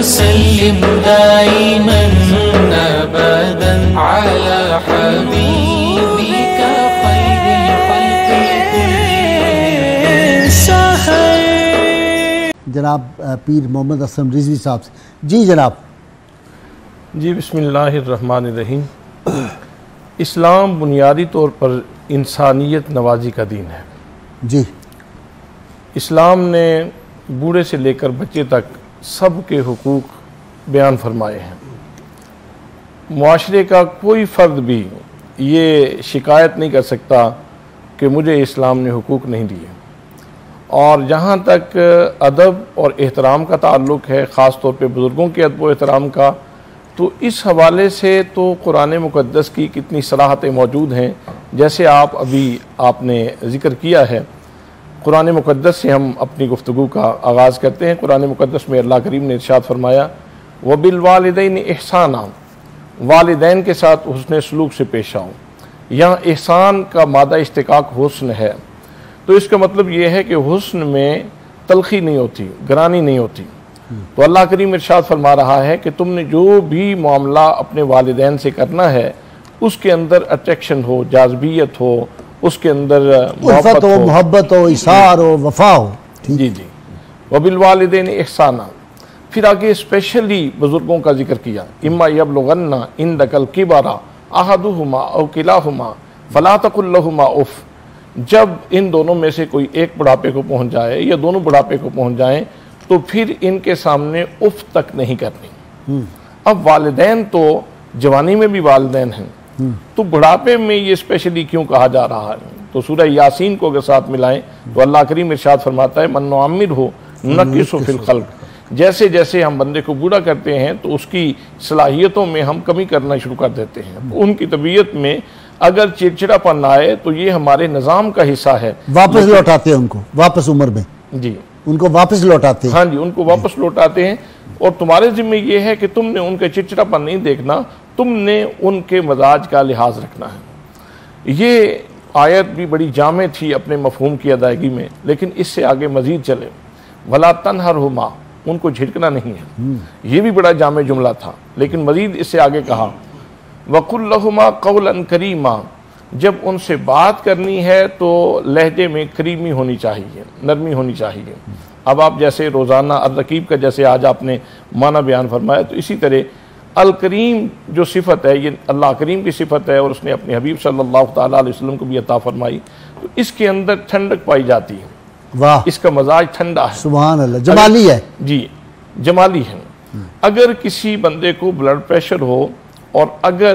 وسلم دائما أبدا على حبيبك خير الخلق كلهم. جناب پیر محمد اسلم رضوی صاحب سے. جی جناب. جی بسم اللہ الرحمن الرحیم. اسلام بنیادی طور پر انسانیت نوازی کا دین ہے. جی. اسلام نے بوڑھے سے لے کر بچے تک سب کے حقوق بیان فرمائے ہیں. معاشرے کا کوئی فرد بھی یہ شکایت نہیں کر سکتا کہ مجھے اسلام نے حقوق نہیں دیے. اور جہاں تک ادب اور احترام کا تعلق ہے، خاص طور پہ بزرگوں کے ادب و احترام کا، تو اس حوالے سے تو قرآن مقدس کی کتنی صراحتیں موجود ہیں. جیسے آپ نے ذکر کیا ہے، قرآن مقدس سے ہم اپنی گفتگو کا آغاز کرتے ہیں. قرآن مقدس میں اللہ کریم نے ارشاد فرمایا وَبِالْوَالِدَيْنِ احسانا، والدین کے ساتھ حسن سلوک سے پیش آؤ. یہاں احسان کا مادہ اشتقاق حسن ہے، تو اس کا مطلب یہ ہے کہ حسن میں تلخی نہیں ہوتی، گرانی نہیں ہوتی. تو اللہ کریم ارشاد فرما رہا ہے کہ تم نے جو بھی معاملہ اپنے والدین سے کرنا ہے اس کے اندر اٹریکشن ہو، جاذبیت ہو، اس کے اندر الفت ہو، محبت ہو، اثار ہو، وفا ہو. جی جی. وَبِالْوَالِدَيْنِ احسانا. پھر آگے اسپیشلی بزرگوں کا ذکر کیا. اِمَّا يَبْلُغَنَّ عِنْدَكَ الْكِبَرَ أَحَدُهُمَا أَوْ كِلَاهُمَا فَلَا تَقُل لَّهُمَا أُفٍّ. جب ان دونوں میں سے کوئی ایک بڑھاپے کو پہنچ جائے یا دونوں بڑھاپے کو پہنچ جائیں تو پھر ان کے سامنے اف تک نہیں کرنی. اب والدین تو جوانی میں بھی والدین ہیں، تو بڑھاپے میں یہ اسپیشلی کیوں کہا جا رہا ہے؟ تو سورہ یاسین کو اگر ساتھ ملائیں تو اللہ کریم ارشاد فرماتا ہے من نعمرہ ننکسہ فی الخلق. جیسے جیسے ہم بندے کو بوڑھا کرتے ہیں تو اس کی صلاحیتوں میں ہم کمی کرنا شروع کر دیتے ہیں. ان کی طبیعت میں اگر چڑچڑا پن آئے تو یہ ہمارے نظام کا حصہ ہے. واپس لوٹاتے ہیں ان کو، واپس عمر میں جی ان کو واپس لوٹاتے ہیں. ہاں جی، ان کو واپس لوٹاتے ہیں. اور تمہارے ذمہ یہ ہے کہ تم نے ان کا چڑچڑا پن نہیں دیکھنا، تم نے ان کے مزاج کا لحاظ رکھنا ہے. یہ آیت بھی بڑی جامع تھی اپنے مفہوم کی ادائیگی میں، لیکن اس سے آگے مزید چلے. وَلَا تَنْهَرْهُمَا، ان کو جھڑکنا نہیں ہے. یہ بھی بڑا جامع جملہ تھا، لیکن مزید اس سے آگے کہا وَقُلْ لَهُمَا قَوْلًا كَرِيمًا. جب ان سے بات کرنی ہے تو لہجے میں کریمی ہونی چاہیے، نرمی ہونی چاہیے. اب آپ جیسے روزانہ الرقیب کا جیسے آج آپ نے معنی بیان فرمایا، تو اسی طرح الکریم جو صفت ہے یہ اللہ کریم کی صفت ہے، اور اس نے اپنے حبیب صلی اللہ تعالیٰ علیہ وسلم کو بھی عطا فرمائی. تو اس کے اندر ٹھنڈک پائی جاتی ہے. واہ، اس کا مزاج ٹھنڈا ہے. سبحان اللہ، جمالی ہے. جی جمالی ہے. اگر کسی بندے کو بلڈ پریشر ہو اور اگر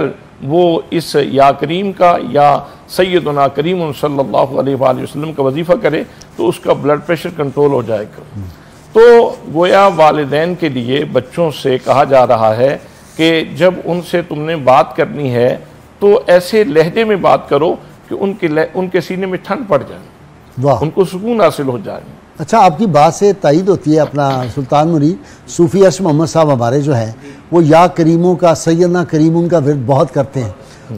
وہ اس یا کریم کا یا سیدنا کریم صلی اللہ علیہ وآلہ وسلم کا وظیفہ کرے تو اس کا بلڈ پریشر کنٹرول ہو جائے گا. تو گویا والدین کے لیے بچوں سے کہا جا رہا ہے کہ جب ان سے تم نے بات کرنی ہے تو ایسے لہجے میں بات کرو کہ ان کے سینے میں ٹھنڈ پڑ جائے، واہ، ان کو سکون حاصل ہو جائے. اچھا، آپ کی بات سے تائید ہوتی ہے. اپنا سلطان مرید صوفی عرش محمد صاحب ہمارے جو ہے وہ یا کریموں کا، سیدنا کریموں کا ورد بہت کرتے ہیں.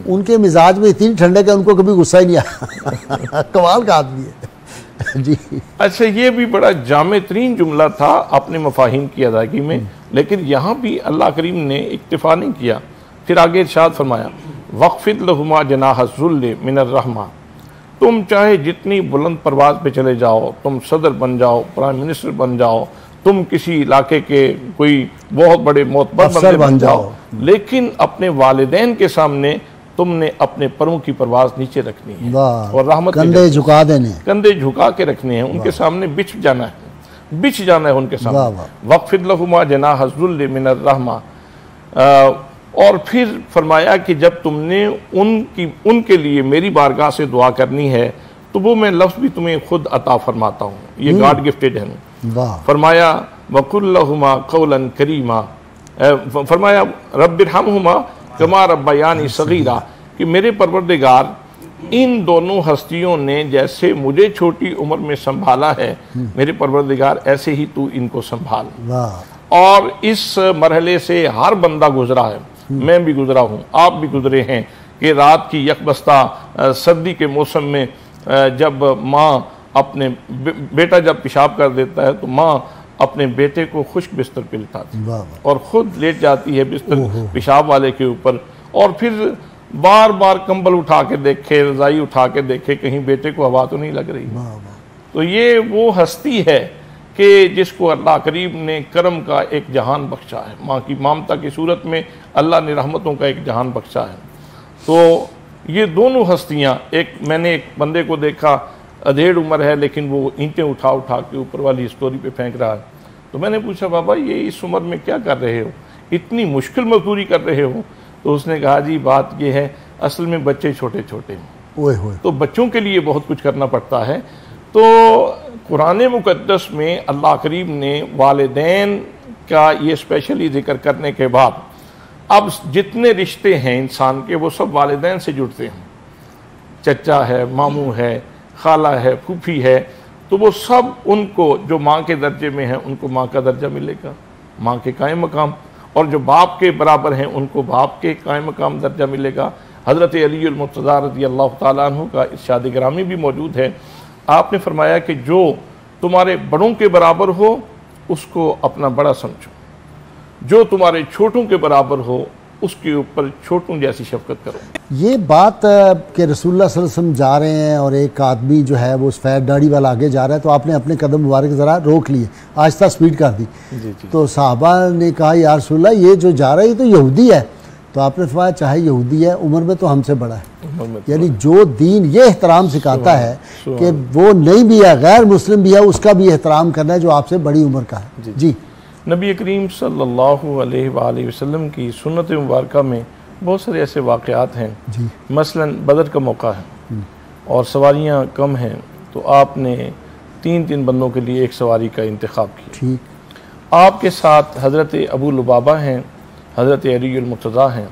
ان کے مزاج میں اتنی ٹھنڈک ہے ان کو کبھی غصہ ہی نہیں آیا. کمال کا آدمی ہے. جی اچھا، یہ بھی بڑا جامع ترین جملہ تھا اپنے مفاہیم کی ادائیگی میں، لیکن یہاں بھی اللہ کریم نے اکتفا نہیں کیا. پھر آگے ارشاد فرمایا وَاخْفِضْ لَهُمَا جَنَاحَ الذُّلِّ مِنَ الرَّحْمَةِ. تم چاہے جتنی بلند پرواز پہ چلے جاؤ، تم صدر بن جاؤ، پرائم منسٹر بن جاؤ، تم کسی علاقے کے کوئی بہت بڑے معتبر بندے بن جاؤ، لیکن اپنے والدین کے سامنے تم نے اپنے پروں کی پرواز نیچے رکھنی ہے اور رحمت کندھے جھکا دینے، کندھے جھکا کے رکھنے ہیں. ان کے سامنے بچھ جانا ہے ان کے سامنے. وَاخْفِضْ لَهُمَا جَنَاحَ الذُّلِّ مِنَ الرَّحْمَةِ. اور پھر فرمایا کہ جب تم نے ان کے لیے میری بارگاہ سے دعا کرنی ہے تو وہ میں لفظ بھی تمہیں خود عطا فرماتا ہوں، یہ گاڈ گفٹڈ ہے. فرمایا وَقُلْ لَهُمَا قَوْلًا كَرِيمًا. فرمایا رَبِّ ارْحَمْهُمَا كَمَا رَبَّيَانِي صَغِيرًا، کہ میرے پروردگار ان دونوں ہستیوں نے جیسے مجھے چھوٹی عمر میں سنبھالا ہے، میرے پروردگار ایسے ہی تو ان کو سنبھال. اور اس مرحلے سے ہر بندہ گزرا ہے، میں بھی گزرا ہوں، آپ بھی گزرے ہیں کہ رات کی یکبستہ سردی کے موسم میں جب ماں اپنے بیٹا جب پیشاب کر دیتا ہے تو ماں اپنے بیٹے کو خشک بستر پہ لٹاتی اور خود لیٹ جاتی ہے بستر پیشاب والے کے اوپر، اور پھر بار بار کمبل اٹھا کے دیکھے، رضائی اٹھا کے دیکھے کہیں بیٹے کو ہوا تو نہیں لگ رہی۔ تو یہ وہ ہستی ہے کہ جس کو اللہ کریم نے کرم کا ایک جہان بخشا ہے، ماں کی ممتا کی صورت میں اللہ نے رحمتوں کا ایک جہان بخشا ہے۔ تو یہ دونوں ہستیاں، میں نے ایک بندے کو دیکھا، ادھیڑ عمر ہے لیکن وہ اینٹیں اٹھا اٹھا کے اوپر والی اسٹوری پہ پھینک رہا ہے۔ تو میں نے پوچھا بابا یہ اس عمر میں کیا کر رہے ہو، اتنی مشکل مزدوری کر رہے ہو؟ تو اس نے کہا جی بات یہ ہے اصل میں بچے چھوٹے چھوٹے ہیں تو بچوں کے لیے بہت کچھ کرنا پڑتا ہے۔ تو قرآن مقدس میں اللہ کریم نے والدین کا یہ اسپیشلی ذکر کرنے کے بعد اب جتنے رشتے ہیں انسان کے وہ سب والدین سے جڑتے ہیں، چچا ہے، ماموں ہے، خالہ ہے، پھوپھی ہے، تو وہ سب ان کو جو ماں کے درجے میں ہیں ان کو ماں کا درجہ ملے گا، ماں کے قائم مقام، اور جو باپ کے برابر ہیں ان کو باپ کے قائم مقام درجہ ملے گا۔ حضرت علی المرتضیٰ رضی اللہ تعالیٰ عنہ کا ارشاد گرامی بھی موجود ہے، آپ نے فرمایا کہ جو تمہارے بڑوں کے برابر ہو اس کو اپنا بڑا سمجھو، جو تمہارے چھوٹوں کے برابر ہو اس کے اوپر چھوٹوں جیسی شفقت کرو۔ یہ بات کہ رسول اللہ صلی اللہ علیہ وسلم جا رہے ہیں اور ایک آدمی جو ہے وہ سفید داڑھی والا آگے جا رہا ہے تو آپ نے اپنے قدم مبارک ذرا روک لیے، آہستہ سپیڈ کر دی۔ تو صحابہ نے کہا یا رسول اللہ یہ جو جا رہا ہے یہ تو یہودی ہے، تو آپ نے فرمایا چاہے یہودی ہے عمر میں تو ہم سے بڑا ہے، یعنی جو دین یہ احترام سکھاتا ہے کہ وہ نہیں بھی ہے غیر مسلم بھی ہے اس کا بھی احترام کرنا ہے جو آپ سے بڑی عمر کا ہے۔ جی نبی کریم صلی اللہ علیہ وآلہ وسلم کی سنت مبارکہ میں بہت سارے ایسے واقعات ہیں، مثلا بدر کا موقع ہے اور سواریاں کم ہیں تو آپ نے 3 بندوں کے لیے ایک سواری کا انتخاب کیا۔ آپ کے ساتھ حضرت ابو لبابہ ہیں، حضرت علی المرتضیٰ ہیں،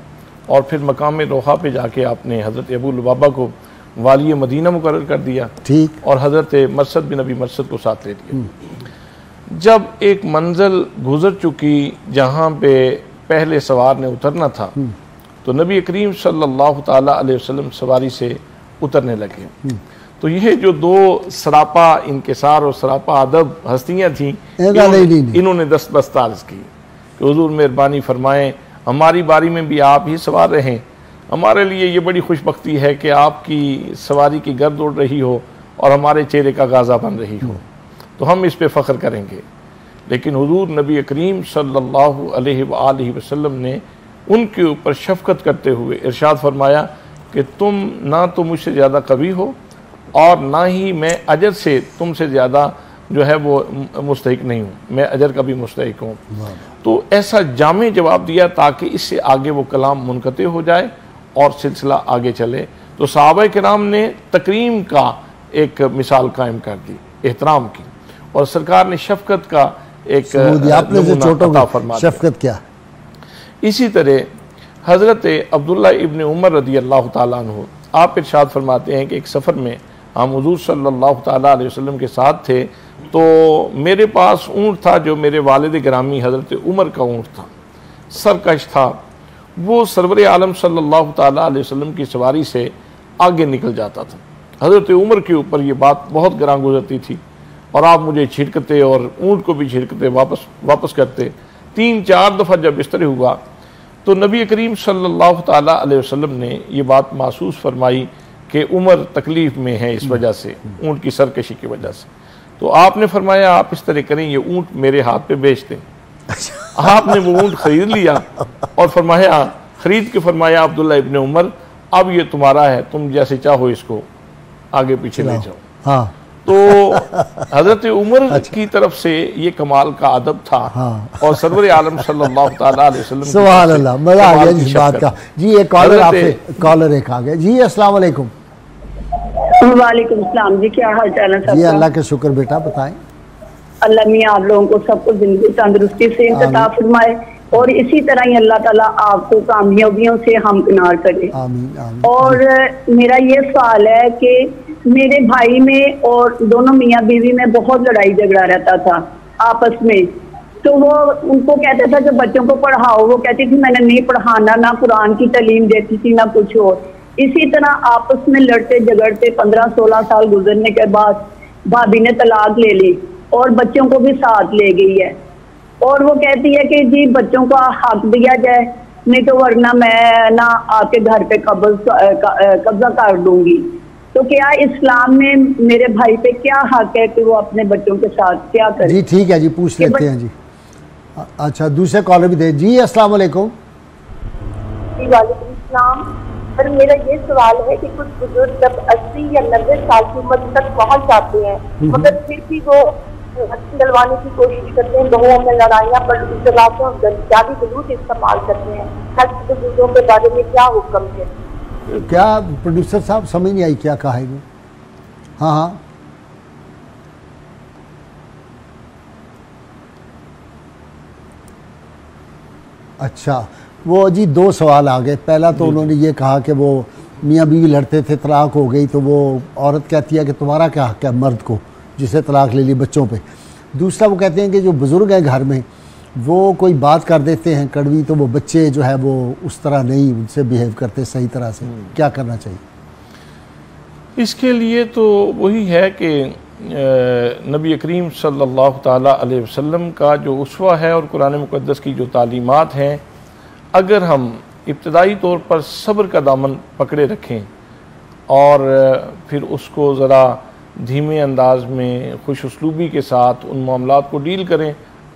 اور پھر مقام روحا پہ جا کے آپ نے حضرت ابو لبابہ کو والی مدینہ مقرر کر دیا اور حضرت مرثد بن ابی مرثد کو ساتھ لے لیا۔ جب ایک منزل گزر چکی جہاں پہ پہلے سوار نے اترنا تھا تو نبی کریم صلی اللہ تعالیٰ علیہ وسلم سواری سے اترنے لگے۔ تو یہ جو دو سراپا انکسار اور سراپا ادب ہستیاں تھیں انہوں نے دست بست عرض کی کہ حضور مہربانی فرمائیں ہماری باری میں بھی آپ ہی سوار رہیں، ہمارے لیے یہ بڑی خوش بختی ہے کہ آپ کی سواری کی گرد اڑ رہی ہو اور ہمارے چہرے کا غازہ بن رہی ہو، تو ہم اس پہ فخر کریں گے۔ لیکن حضور نبی کریم صلی اللہ علیہ وآلہ وسلم نے ان کے اوپر شفقت کرتے ہوئے ارشاد فرمایا کہ تم نہ تو مجھ سے زیادہ قوی ہو اور نہ ہی میں اجر سے تم سے زیادہ جو ہے وہ مستحق نہیں ہوں، میں اجر کا بھی مستحق ہوں۔ تو ایسا جامع جواب دیا تاکہ اس سے آگے وہ کلام منقطع ہو جائے اور سلسلہ آگے چلے۔ تو صحابہ کرام نے تکریم کا ایک مثال قائم کر دی، احترام کی، اور سرکار نے شفقت کا ایک نمونہ عطا فرما دیا۔ شفقت کیا؟ اسی طرح حضرت عبداللہ ابن عمر رضی اللہ تعالیٰ عنہ آپ ارشاد فرماتے ہیں کہ ایک سفر میں ہم حضور صلی اللہ تعالیٰ علیہ وسلم کے ساتھ تھے تو میرے پاس اونٹ تھا جو میرے والد گرامی حضرت عمر کا اونٹ تھا، سرکش تھا، وہ سرور عالم صلی اللہ تعالیٰ علیہ وسلم کی سواری سے آگے نکل جاتا تھا۔ حضرت عمر کے اوپر یہ بات بہت گراں گزرتی تھی اور آپ مجھے چھڑکتے اور اونٹ کو بھی چھڑکتے واپس کرتے۔ 3-4 دفعہ جب اس طرح ہوا تو نبی کریم صلی اللہ تعالیٰ علیہ وسلم نے یہ بات محسوس فرمائی کہ عمر تکلیف میں ہے اس وجہ سے، اونٹ کی سرکشی کی وجہ سے۔ تو آپ نے فرمایا آپ اس طرح کریں، یہ اونٹ میرے ہاتھ پہ بیچ دیں۔ آپ نے وہ اونٹ خرید لیا اور فرمایا خرید کے فرمایا عبداللہ ابن عمر اب یہ تمہارا ہے، تم جیسے چاہو اس کو آگے پیچھے لے جاؤ۔ تو حضرت عمر کی طرف سے یہ کمال کا ادب تھا اور سرور عالم صلی اللہ تعالیٰ علیہ وسلم سبحان اللہ، مزہ آ گیا جس بات کا۔ جی ایک کالر ایک آ گیا۔ جی السلام علیکم۔ وعلیکم السلام جی، کیا حال چال ہے؟ جی اللہ کا شکر، بیٹا بتائیں۔ اللہ میاں آپ لوگوں کو سب کو زندگی تندرستی سے انتخاب فرمائے اور اسی طرح ہی اللہ تعالیٰ آپ کو کامیابیوں سے ہمکنار کرے۔ اور میرا یہ سوال ہے کہ میرے بھائی میں اور دونوں میاں بیوی میں بہت لڑائی جھگڑا رہتا تھا آپس میں، تو وہ ان کو کہتا تھا کہ بچوں کو پڑھاؤ، وہ کہتی تھی میں نے نہیں پڑھانا، نہ قرآن کی تعلیم دیتی تھی نہ کچھ اور۔ اسی طرح آپس میں لڑتے جھگڑتے 15-16 سال گزرنے کے بعد بھابی نے طلاق لے لی اور بچوں کو بھی ساتھ لے گئی ہے، اور وہ کہتی ہے کہ جی بچوں کا حق دیا جائے، نہیں تو ورنہ میں نہ آپ کے گھر پہ قبضہ کر دوں گی۔ تو کیا اسلام میں میرے بھائی پہ کیا حق ہے کہ وہ اپنے بچوں کے ساتھ کیا کرے؟ جی ٹھیک ہے جی، پوچھ لیتے ہیں جی۔ اچھا دوسرے کالر بھی دے جی۔ السلام علیکم۔ جی وعلیکم السلام۔ سر میرا یہ سوال ہے کہ کچھ بزرگ جب 80 یا 90 سال کی عمر تک پہنچ جاتے ہیں مگر پھر بھی وہ ڈلوانے کی کوشش کرتے ہیں، گھروں میں لڑائیاں پر اختلافوں اور جعلی ثبوت استعمال کرتے ہیں، ایسے بزرگوں کے بارے میں کیا حکم ہے؟ کیا پروڈیوسر صاحب سمجھ نہیں آئی کیا کہا ہے وہ؟ ہاں اچھا وہ جی دو سوال آ گئے۔ پہلا تو انہوں نے یہ کہا کہ وہ میاں بیوی لڑتے تھے، طلاق ہو گئی تو وہ عورت کہتی ہے کہ تمہارا کیا حق ہے مرد کو جسے طلاق لے لی بچوں پہ۔ دوسرا وہ کہتے ہیں کہ جو بزرگ ہیں گھر میں وہ کوئی بات کر دیتے ہیں کڑوی تو وہ بچے جو ہے وہ اس طرح نہیں ان سے بیہیو کرتے صحیح طرح سے، کیا کرنا چاہیے؟ اس کے لیے تو وہی ہے کہ نبی کریم صلی اللہ تعالیٰ علیہ وسلم کا جو اسوہ ہے اور قرآن مقدس کی جو تعلیمات ہیں، اگر ہم ابتدائی طور پر صبر کا دامن پکڑے رکھیں اور پھر اس کو ذرا دھیمے انداز میں خوش اسلوبی کے ساتھ ان معاملات کو ڈیل کریں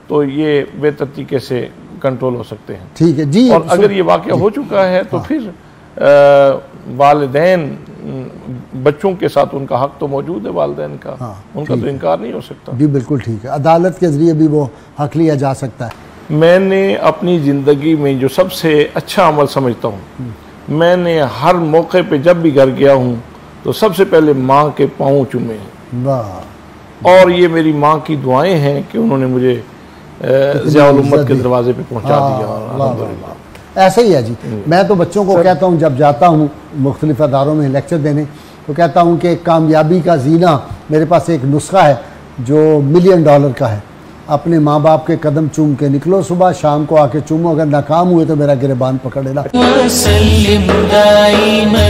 تو یہ بہتر طریقے سے کنٹرول ہو سکتے ہیں۔ ٹھیک ہے جی۔ اور اگر یہ واقعہ ہو چکا ہے تو پھر والدین بچوں کے ساتھ ان کا حق تو موجود ہے، والدین کا ان کا تو انکار نہیں ہو سکتا۔ جی بالکل ٹھیک ہے، عدالت کے ذریعے بھی وہ حق لیا جا سکتا ہے۔ میں نے اپنی زندگی میں جو سب سے اچھا عمل سمجھتا ہوں، میں نے ہر موقع پہ جب بھی گھر گیا ہوں تو سب سے پہلے ماں کے پاؤں چومے ہیں، اور یہ میری ماں کی دعائیں ہیں کہ انہوں نے مجھے ضیاء الامت کے دروازے پہ پہنچا دیا۔ ایسا ہی ہے جی۔ میں تو بچوں کو کہتا ہوں جب جاتا ہوں مختلف اداروں میں لیکچر دینے تو کہتا ہوں کہ کامیابی کا زینہ میرے پاس ایک نسخہ ہے جو $1 ملین کا ہے، اپنے ماں باپ کے قدم چوم کے نکلو، صبح شام کو آ کے چومو، اگر ناکام ہوئے تو میرا گریبان پکڑ لینا۔ وسلم دائما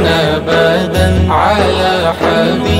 ابدا على حبيبك